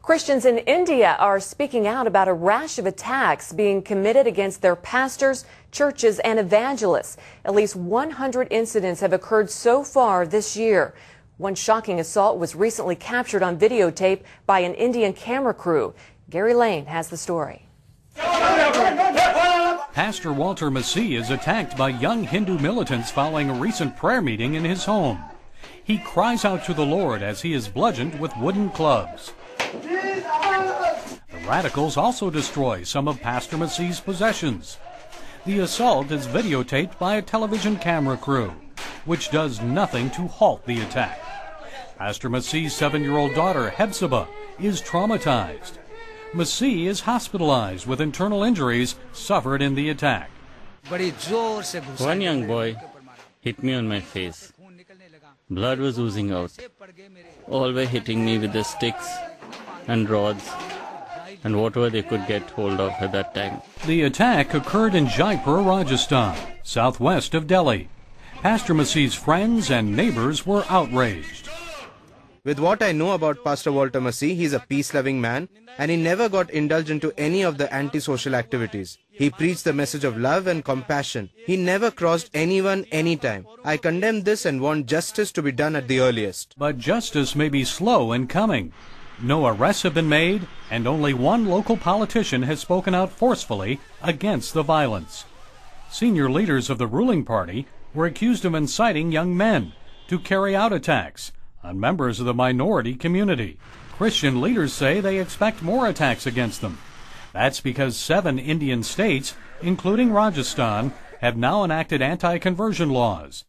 Christians in India are speaking out about a rash of attacks being committed against their pastors, churches, and evangelists. At least 100 incidents have occurred so far this year. One shocking assault was recently captured on videotape by an Indian camera crew. Gary Lane has the story. Pastor Walter Masih is attacked by young Hindu militants following a recent prayer meeting in his home. He cries out to the Lord as he is bludgeoned with wooden clubs. The radicals also destroy some of Pastor Masih's possessions. The assault is videotaped by a television camera crew, which does nothing to halt the attack. Pastor Masih's 7-year-old daughter, Hepzibah, is traumatized. Masih is hospitalized with internal injuries suffered in the attack. One young boy hit me on my face. Blood was oozing out. All were hitting me with the sticks and rods and whatever they could get hold of at that time. The attack occurred in Jaipur, Rajasthan, southwest of Delhi. Pastor Masih's friends and neighbors were outraged. With what I know about Pastor Walter Masih, he's a peace-loving man, and he never got indulged into any of the antisocial activities. He preached the message of love and compassion. He never crossed anyone anytime. I condemn this and want justice to be done at the earliest. But justice may be slow in coming. No arrests have been made, and only one local politician has spoken out forcefully against the violence. Senior leaders of the ruling party were accused of inciting young men to carry out attacks on members of the minority community. Christian leaders say they expect more attacks against them. That's because 7 Indian states, including Rajasthan, have now enacted anti-conversion laws.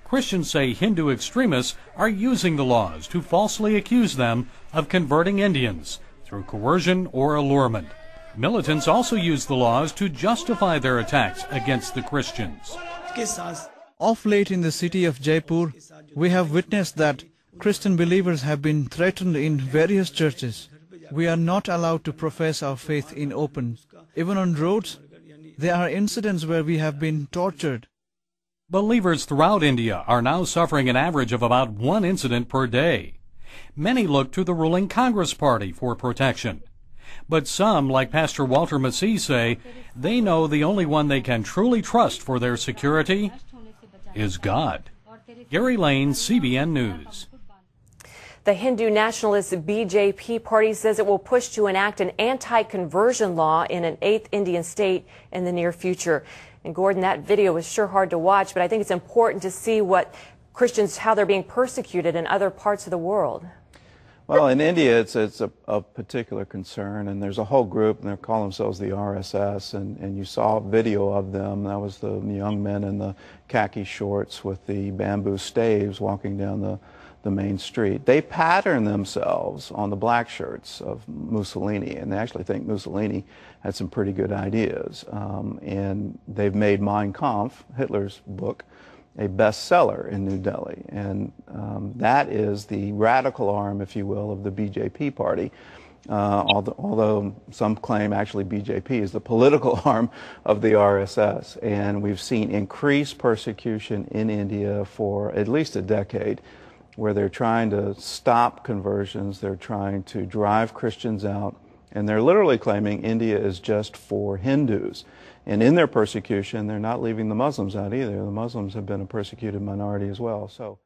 Christians say Hindu extremists are using the laws to falsely accuse them of converting Indians through coercion or allurement. Militants also use the laws to justify their attacks against the Christians. Of late in the city of Jaipur, we have witnessed that Christian believers have been threatened in various churches. We are not allowed to profess our faith in open. Even on roads, there are incidents where we have been tortured. Believers throughout India are now suffering an average of about 1 incident per day. Many look to the ruling Congress party for protection. But some, like Pastor Walter Masih, say they know the only one they can truly trust for their security is God. Gary Lane, CBN News. The Hindu nationalist BJP party says it will push to enact an anti-conversion law in an 8th Indian state in the near future. And Gordon, that video was sure hard to watch, but I think it's important to see what Christians, how they're being persecuted in other parts of the world. Well, in India, it's a particular concern, and there's a whole group, and they call themselves the RSS, and you saw a video of them. That was the young men in the khaki shorts with the bamboo staves walking down the main street. They pattern themselves on the black shirts of Mussolini, and they actually think Mussolini had some pretty good ideas. And they've made Mein Kampf, Hitler's book, a bestseller in New Delhi. And that is the radical arm, if you will, of the BJP party. Although some claim actually BJP is the political arm of the RSS. And we've seen increased persecution in India for at least a decade, where they're trying to stop conversions, they're trying to drive Christians out, and they're literally claiming India is just for Hindus. And in their persecution, they're not leaving the Muslims out either. The Muslims have been a persecuted minority as well. So